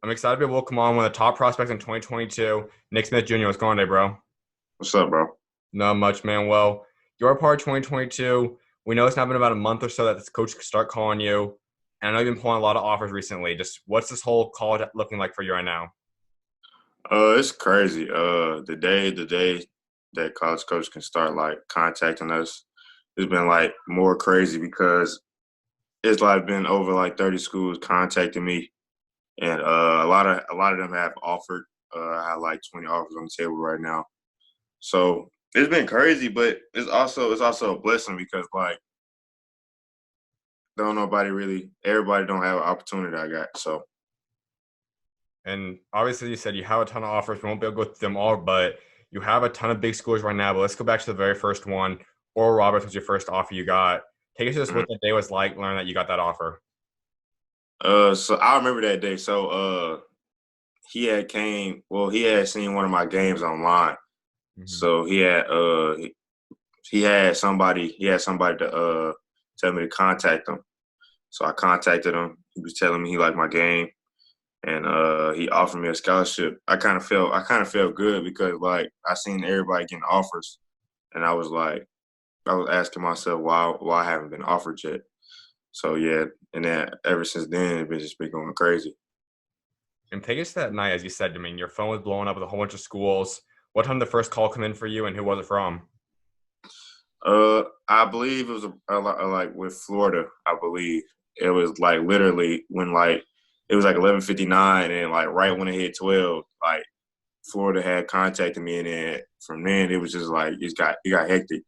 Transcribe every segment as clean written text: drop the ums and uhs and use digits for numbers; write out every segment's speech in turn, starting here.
I'm excited to be able to come on one of the top prospects in 2022, Nick Smith Jr. What's going on today, bro? What's up, bro? Not much, man. Well, you're a part of 2022. We know it's now been about a month or so that this coach could start calling you. And I know you've been pulling a lot of offers recently. Just what's this whole college looking like for you right now? It's crazy. The day that college coach can start like contacting us, it's been like more crazy because it's like been over like 30 schools contacting me, and a lot of them have offered. I have like 20 offers on the table right now, so it's been crazy. But it's also a blessing because like don't nobody really everybody don't have an opportunity I got. So And obviously, you said you have a ton of offers. We won't be able to go through them all, but you have a ton of big schools right now. But let's go back to the very first one. Oral Roberts was your first offer you got. Take us to just mhm. what the day was like, learn that you got that offer. So I remember that day. So he had seen one of my games online. Hmm. So he had somebody to tell me to contact him. So I contacted him. He was telling me he liked my game, and he offered me a scholarship. I kind of felt good because like I seen everybody getting offers, and I was asking myself why I haven't been offered yet. So yeah, and then ever since then it's just been going crazy. And take us to that night, as you said to me, your phone was blowing up with a whole bunch of schools. What time did the first call come in for you, and who was it from? I believe it was like with Florida. I believe it was like literally when like it was like 11:59, and like right when it hit 12, like Florida had contacted me, and then from then it was just like it got hectic.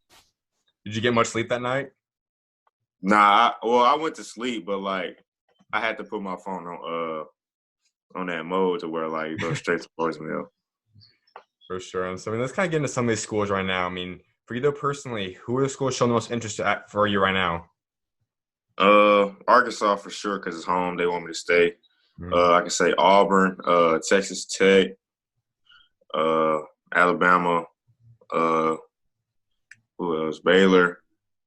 Did you get much sleep that night? Well, I went to sleep, but like I had to put my phone on that mode to where like it goes straight to voicemail. For sure. And so, I mean, let's kind of get into some of these schools right now. I mean, for you though personally, who are the schools showing the most interest for you right now? Arkansas for sure because it's home. They want me to stay. Mhm. I can say Auburn, Texas Tech, uh, Alabama. Uh, who else? Baylor.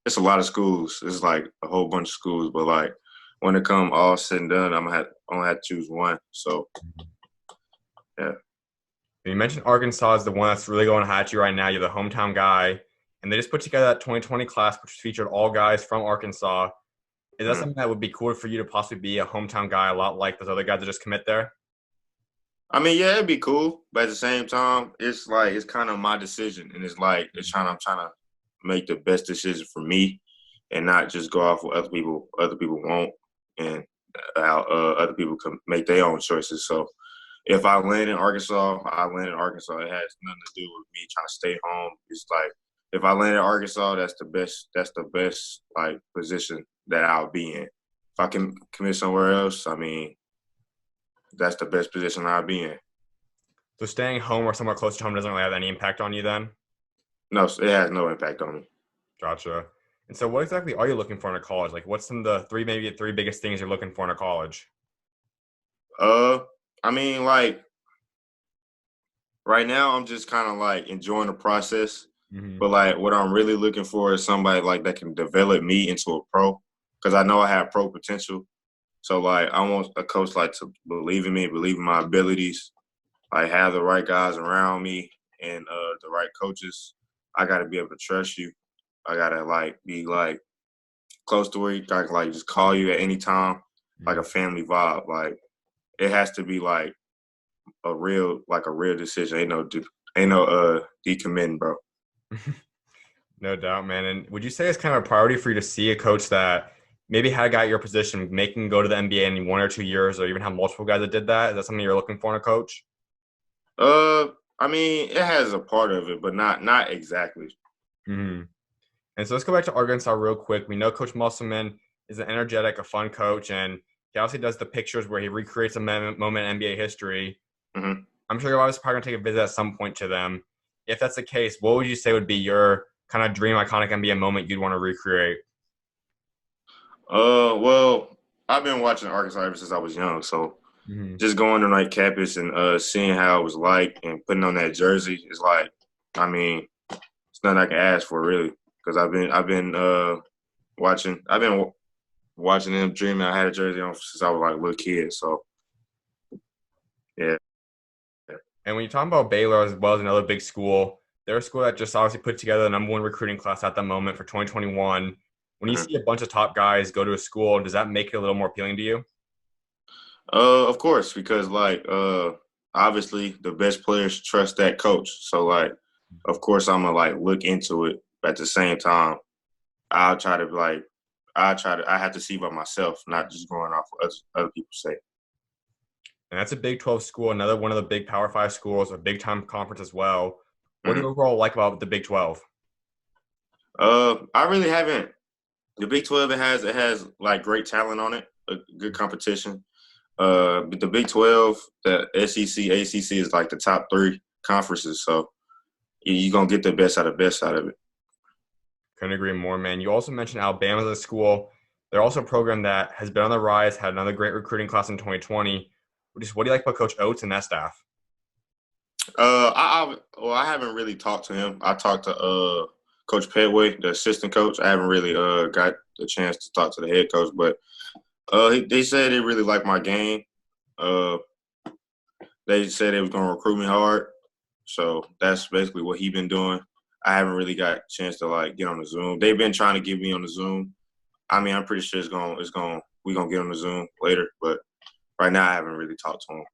It's a lot of schools. It's like a whole bunch of schools, but like when it come all said and done, I'm gonna have to choose one. So yeah. You mentioned Arkansas is the one that's really going hot at you right now. You're the hometown guy, and they just put together that 2020 class, which featured all guys from Arkansas. Is that Mhm. something that would be cool for you to possibly be a hometown guy, a lot like those other guys that just commit there? I mean, yeah, it'd be cool, but at the same time, it's like it's kind of my decision, and it's like I'm trying to make the best decision for me, and not just go off what other people want, and how other people can make their own choices. So if I land in Arkansas, I land in Arkansas. It has nothing to do with me trying to stay home. It's like if I land in Arkansas, that's the best. That's the best like position that I'll be in. If I can commit somewhere else, I mean, that's the best position I'll be in. So staying home or somewhere close to home doesn't really have any impact on you then? No, it has no impact on me. Gotcha. And so what exactly are you looking for in a college? Like what's some of the maybe three biggest things you're looking for in a college? Uh, I mean, like right now, I'm just kind of like enjoying the process. Hmm. But like, what I'm really looking for is somebody like that can develop me into a pro, because I know I have pro potential. So like, I want a coach like to believe in me, believe in my abilities, like have the right guys around me and the right coaches. I got to be able to trust you. I gotta like be like close to where you can like just call you at any time, like a family vibe. Like it has to be like a real decision. Ain't no decommitting, bro. No doubt, man. And would you say it's kind of a priority for you to see a coach that maybe had a guy at your position, making go to the NBA in 1 or 2 years, or even have multiple guys that did that? Is that something you're looking for in a coach? Uh, I mean, it has a part of it, but not exactly. Hmm. And so let's go back to Arkansas real quick. We know Coach Musselman is an energetic, a fun coach, and he obviously does the pictures where he recreates a moment in NBA history. Hmm. I'm sure you're obviously probably going to take a visit at some point to them. If that's the case, what would you say would be your kind of dream iconic NBA moment you'd want to recreate? Well, I've been watching Arkansas ever since I was young, so Hmm. just going to like campus and seeing how it was like and putting on that jersey is like, I mean, it's nothing I can ask for really, because I've been watching them dreaming I had a jersey on since I was like a little kid. So And when you talk about Baylor as well as another big school, they're a school that just obviously put together the number one recruiting class at the moment for 2021. When you Mhm. see a bunch of top guys go to a school, does that make it a little more appealing to you? Of course, because obviously the best players trust that coach. So of course I'm gonna look into it. But at the same time, I'll try to I have to see by myself, not just going off what other people say. And that's a Big 12 school, another one of the big Power 5 schools, a big time conference as well. What do you Mhm. overall like about the Big 12? I really haven't. The Big 12 it has like great talent on it, a good competition. But the Big 12, the SEC, ACC is like the top three conferences. So you're gonna get the best out of it. Couldn't agree more, man. You also mentioned Alabama as a school. They're also a program that has been on the rise, had another great recruiting class in 2020. Just what do you like about Coach Oates and that staff? I haven't really talked to him. I talked to Coach Petway, the assistant coach. I haven't really got the chance to talk to the head coach, but they said they really liked my game. Uh, they said they was gonna recruit me hard, so that's basically what he been doing. I haven't really got a chance to get on the Zoom. They've been trying to get me on the Zoom. I mean, I'm pretty sure we're gonna get on the Zoom later, but right now I haven't really talked to him.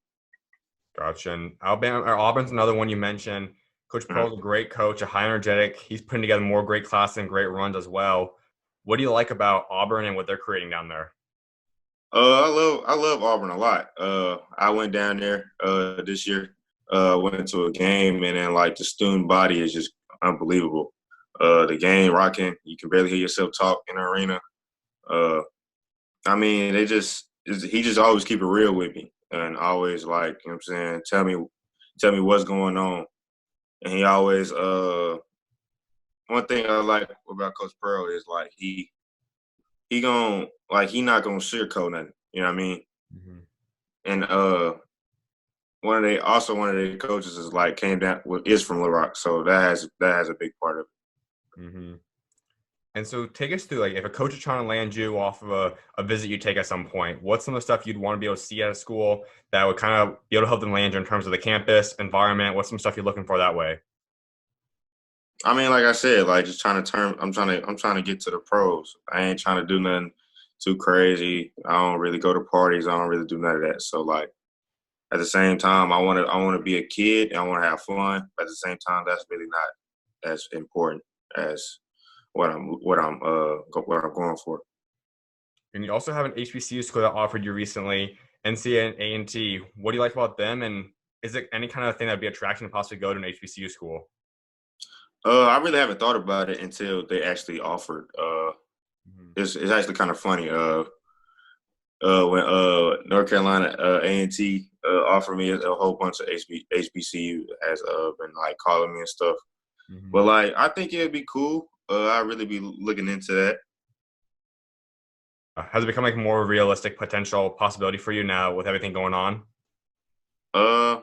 Gotcha. And Alabama or Auburn's another one you mentioned. Coach Mhm. Pearl's a great coach, a high energetic. He's putting together more great classes and great runs as well. What do you like about Auburn and what they're creating down there? I love Auburn a lot. I went down there this year. Went to a game, and then the student body is just unbelievable. The game rocking. You can barely hear yourself talk in the arena. Uh, I mean, he just always keep it real with me, and always what I'm saying, tell me what's going on. And he always one thing I like about Coach Pearl is he gon' he not gonna sugarcoat nothing. You know what I mean? Mhm. And one of the coaches is came down is from Little Rock, so that has a big part of it. Mhm. And so take us through, like, if a coach is trying to land you off of a visit you take at some point, what's some of the stuff you'd want to be able to see at a school that would kind of be able to help them land you in terms of the campus, environment? What's some stuff you're looking for that way? I mean, like I said, just trying to turn. I'm trying to get to the pros. I ain't trying to do nothing too crazy. I don't really go to parties. I don't really do none of that. So at the same time, I want to be a kid. And I want to have fun. But at the same time, that's really not as important as what I'm going for. And you also have an HBCU school that offered you recently, NCAA and A&T. What do you like about them? And is it any kind of thing that'd be attraction to possibly go to an HBCU school? I really haven't thought about it until they actually offered. Mhm. It's actually kind of funny. When North Carolina A&T offered me a whole bunch of HBCU has been calling me and stuff. But Mhm. I think it'd be cool. I really be looking into that. Has it become like more realistic potential possibility for you now with everything going on? Uh,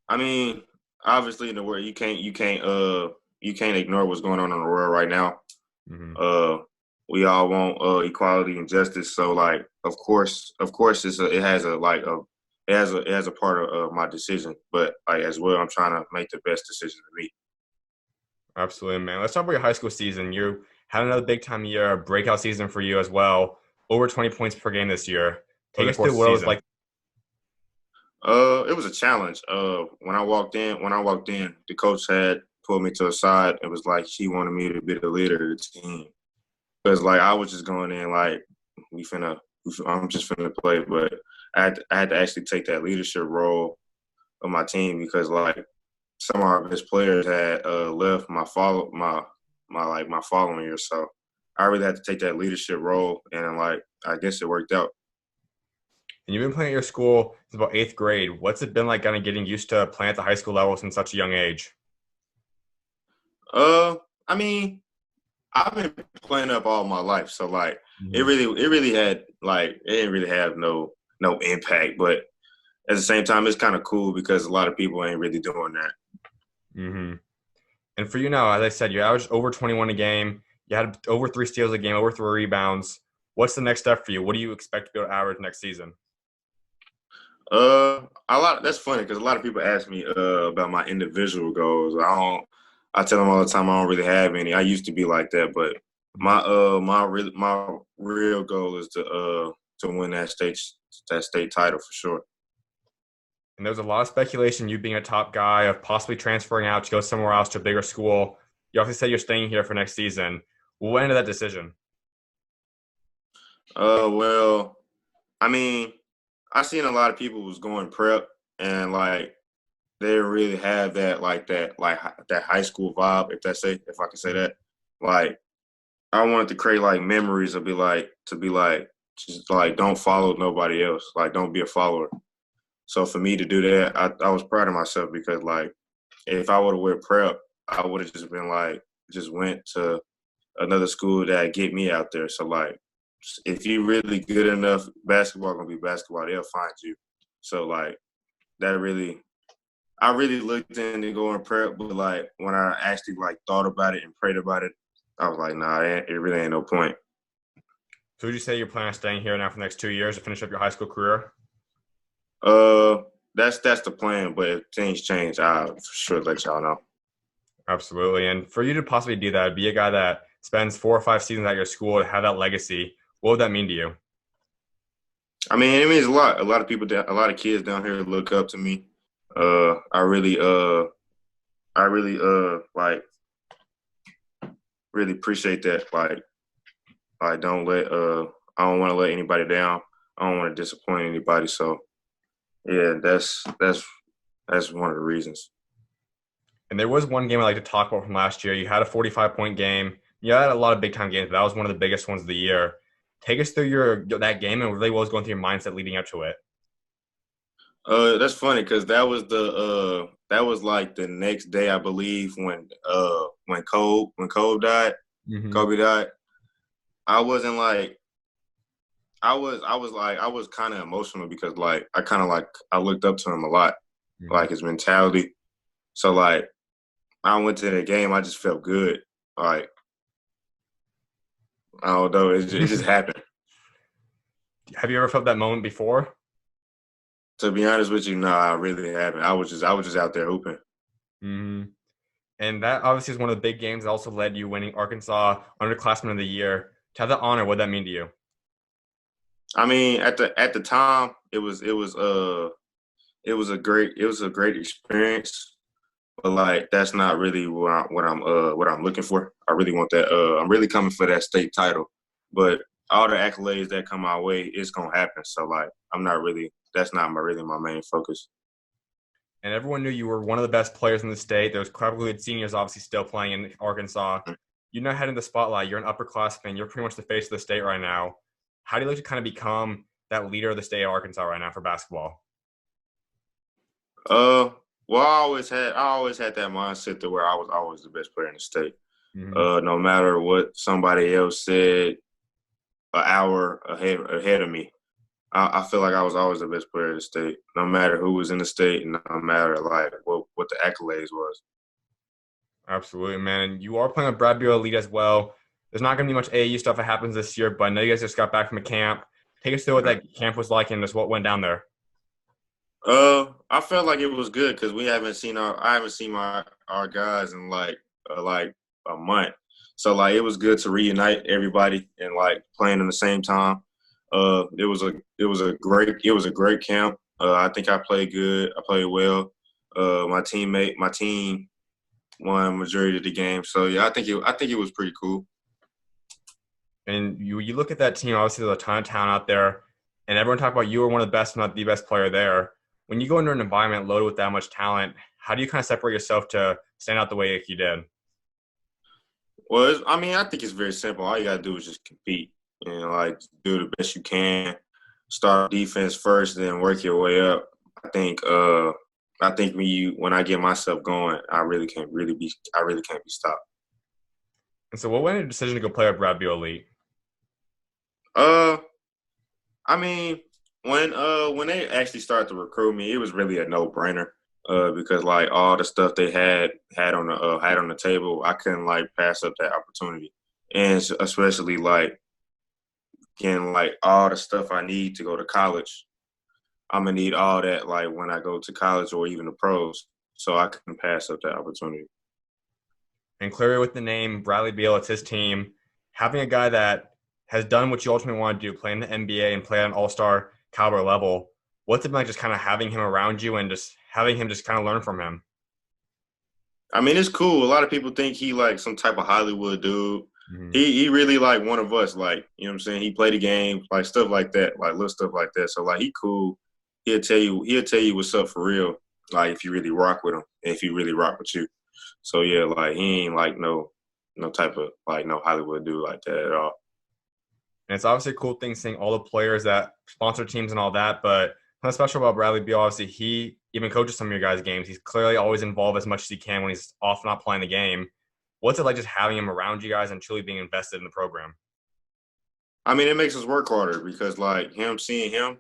I mean, obviously in the world you can't ignore what's going on in the world right now. Mhm. Uh, we all want equality and justice. So of course, it has a part of my decision. But as well, I'm trying to make the best decision for me. Absolutely, man. Let's talk about your high school season. You had another big time year, a breakout season for you as well. Over 20 points per game this year. Take Over the us course through of the Yes. what it was season. season. like. It was a challenge. When I walked in, the coach had pulled me to the side. It was like she wanted me to be the leader of the team because I was just going in we finna, I'm just finna play, but I had to actually take that leadership role of my team because some of our best players had left my following year, so I really had to take that leadership role, and I guess it worked out. And you've been playing at your school since about eighth grade. What's it been like kind of getting used to playing at the high school level since such a young age? Uh, I mean, I've been playing up all my life, so Mhm. it really had it didn't really have no impact, but at the same time, it's kind of cool because a lot of people ain't really doing that. Hmm. And for you now, as I said, you averaged over 21 a game. You had over 3 steals a game, over 3 rebounds. What's the next step for you? What do you expect to be able to average next season? A lot. That's funny because a lot of people ask me about my individual goals. I tell them all the time I don't really have any. I used to be like that, but my real goal is to win that state title for sure. And there was a lot of speculation you being a top guy of possibly transferring out to go somewhere else to a bigger school. You obviously said you're staying here for next season. What ended that decision? Well, I mean, I seen a lot of people was going prep and like they didn't really have that high school vibe, if I can say that. Like I wanted to create like memories of be like just like don't follow nobody else. Like don't be a follower. So for me to do that, I was proud of myself because like if I would have went prep, I would have just been like just went to another school that get me out there. So like if you really good enough, basketball gonna be basketball. They'll find you. So like that really, I really looked into going prep, but like when I actually like thought about it and prayed about it, I was like, nah, it really ain't no point. So would you say you're planning on staying here now for the next 2 years to finish up your high school career? Uh, that's the plan. But if things change, I'll for sure let y'all know. Absolutely. And for you to possibly do that, be a guy that spends 4 or 5 seasons at your school to have that legacy, what would that mean to you? I mean, it means a lot. A lot of kids down here look up to me. Uh, I really, uh, I really, like, really appreciate that. Like, I don't let, I don't want to let anybody down. I don't want to disappoint anybody. So, yeah, that's one of the reasons. And there was one game I like to talk about from last year. You had a 45-point game. You had a lot of big time games, but that was one of the biggest ones of the year. Take us through your that game and really what was going through your mindset leading up to it. That's funny because that was like the next day, I believe, Mm-hmm. Kobe died. I wasn't like I was kind of emotional because like I kind of like I looked up to him a lot, Mm-hmm. like his mentality. So like I went to the game, I just felt good. Like I don't know, it just happened. Have you ever felt that moment before? To be honest with you, no, I really haven't. I was just out there hooping. Mm-hmm. And that obviously is one of the big games that also led you winning Arkansas Underclassman of the Year. To have that honor, what that mean to you? I mean, at the time, it was a great experience. But like that's not really what I'm looking for. I really want that. I'm really coming for that state title. But all the accolades that come my way, it's gonna happen. So like I'm not really. That's not really my main focus. And everyone knew you were one of the best players in the state. There was probably good seniors obviously still playing in Arkansas. You're not heading the spotlight. You're an upperclassman. You're pretty much the face of the state right now. How do you like to kind of become that leader of the state of Arkansas right now for basketball? Uh, well, I always had that mindset to where I was always the best player in the state. Mm-hmm. No matter what somebody else said, an hour ahead of me. I feel like I was always the best player in the state, no matter who was in the state, and no matter like what the accolades was. Absolutely, man. And you are playing with Bradley Beal Elite as well. There's not going to be much AAU stuff that happens this year, but I know you guys just got back from a camp. Take us through what that camp was like and just what went down there. I felt like it was good because I haven't seen our guys in like a month. So like it was good to reunite everybody and like playing in the same time. It was a great camp. I think I played good. I played well. My team won majority of the game. So yeah, I think it was pretty cool. And you look at that team, obviously there's a ton of talent out there, and everyone talk about you were one of the best, if not the best player there. When you go into an environment loaded with that much talent, how do you kind of separate yourself to stand out the way like you did? Well, I mean, I think it's very simple. All you gotta do is just compete and like do the best you can. Start defense first, then work your way up. I think. I think when I get myself going, I really can't be stopped. And so what went your decision to go play with Brad Beal Elite? Uh, I mean, when they actually started to recruit me, it was really a no brainer. Because like all the stuff they had on the table, I couldn't like pass up that opportunity, and especially like getting like all the stuff I need to go to college. I'm gonna need all that like when I go to college or even the pros, so I can pass up that opportunity. And clearly, with the name Bradley Beal, it's his team. Having a guy that has done what you ultimately want to do, play in the NBA and play at an all-star caliber level, what's it been like just kind of having him around you and just having him just kind of learn from him? I mean, it's cool. A lot of people think he like some type of Hollywood dude. Mhm. He really like one of us. Like, you know what I'm saying? He played the game, like stuff like that, like little stuff like that. So like he cool. He'll tell you what's up for real. Like if you really rock with him, and if he really rock with you. So yeah, like he ain't like no type of like no Hollywood dude like that at all. And it's obviously a cool thing seeing all the players that sponsor teams and all that. But what's special about Bradley Beal, obviously, he even coaches some of your guys' games. He's clearly always involved as much as he can when he's off not playing the game. What's it like just having him around you guys and truly being invested in the program? I mean, it makes us work harder because like him seeing him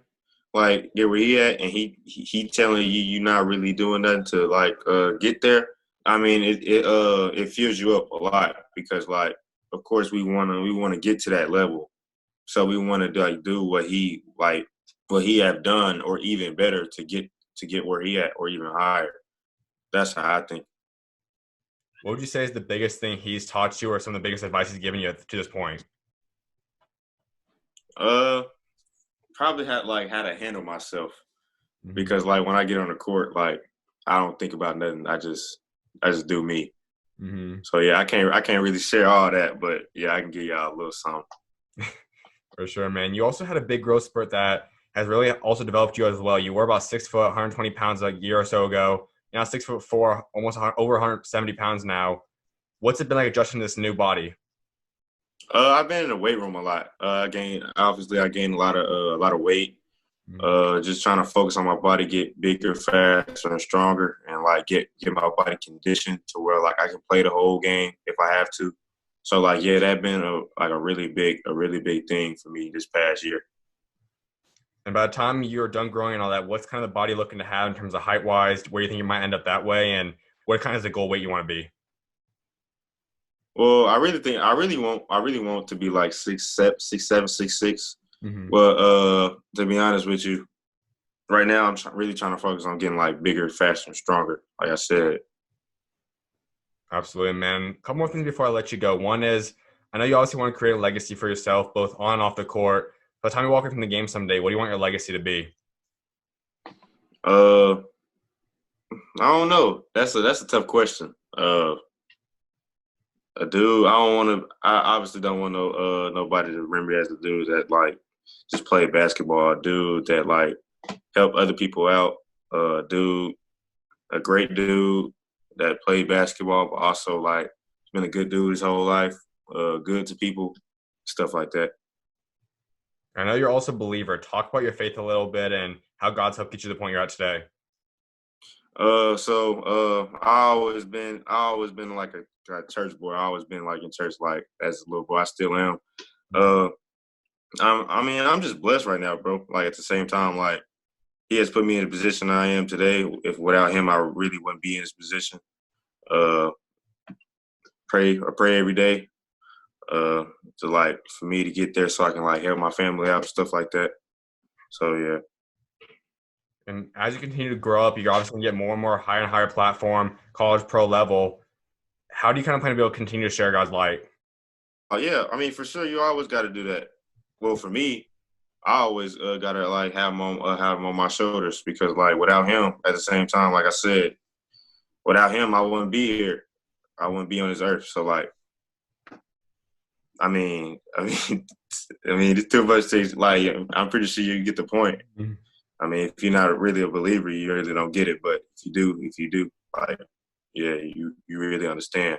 like get where he at and he telling you you're not really doing nothing to like get there. I mean, it fills you up a lot because like of course we wanna get to that level. So we want to like do what he have done or even better to get where he at or even higher. That's how I think. What would you say is the biggest thing he's taught you or some of the biggest advice he's given you to this point? Uh, Probably had like how to handle myself Mhm. because like when I get on the court, like I don't think about nothing. I just do me. Mhm. So yeah, I can't really share all that, but yeah, I can give y'all a little something. For sure, man. You also had a big growth spurt that has really also developed you as well. You were about 6 foot, 120 pounds a year or so ago. You're now 6'4", almost over 170 pounds now. What's it been like adjusting to this new body? I've been in the weight room a lot. I gained a lot of weight. Mhm. Just trying to focus on my body, get bigger, faster, and stronger, and like get my body conditioned to where like I can play the whole game if I have to. So like yeah, that been a really big thing for me this past year. And by the time you're done growing and all that, what's kind of the body looking to have in terms of height wise? Where you think you might end up that way, and what kind of is the goal weight you want to be? Well, I really want to be like 6'7", 6'6". Hmm. But to be honest with you, right now I'm really trying to focus on getting like bigger, faster, and stronger. Like I said. Absolutely, man. A couple more things before I let you go. One is, I know you obviously want to create a legacy for yourself, both on and off the court. By the time you walk away from the game someday, what do you want your legacy to be? Uh, I don't know. That's a tough question. A dude. I don't want to. I obviously don't want nobody to remember me as a dude that like just played basketball. A dude that like helped other people out. Dude, a great dude that played basketball, but also like been a good dude his whole life. Good to people, stuff like that. I know you're also a believer. Talk about your faith a little bit and how God's helped get you to the point you're at today. I always been like a church boy. I always been like in church like as a little boy. I still am. Uh, I mean, I'm just blessed right now, bro. Like at the same time, like he has put me in the position I am today. If without him, I really wouldn't be in this position. Uh, I pray every day. To like for me to get there, so I can like help my family out, stuff like that. So yeah. And as you continue to grow up, you're obviously going to get more and more higher and higher platform, college pro level. How do you kind of plan to be able to continue to share God's light? Oh yeah. I mean, for sure, you always got to do that. Well, for me, I always gotta like have him on my shoulders because like without him, at the same time, like I said, without him, I wouldn't be here. I wouldn't be on this earth. So like, I mean, it's too much to like. I'm pretty sure you get the point. Mhm. I mean, if you're not really a believer, you really don't get it. But if you do, like, yeah, you really understand.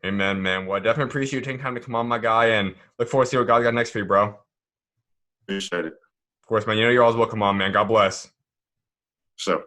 Amen, man. Well, I definitely appreciate you taking time to come on, my guy, and look forward to see what God got next for you, bro. Of Appreciate it. course, man. You know you're always welcome on, man. God bless. So.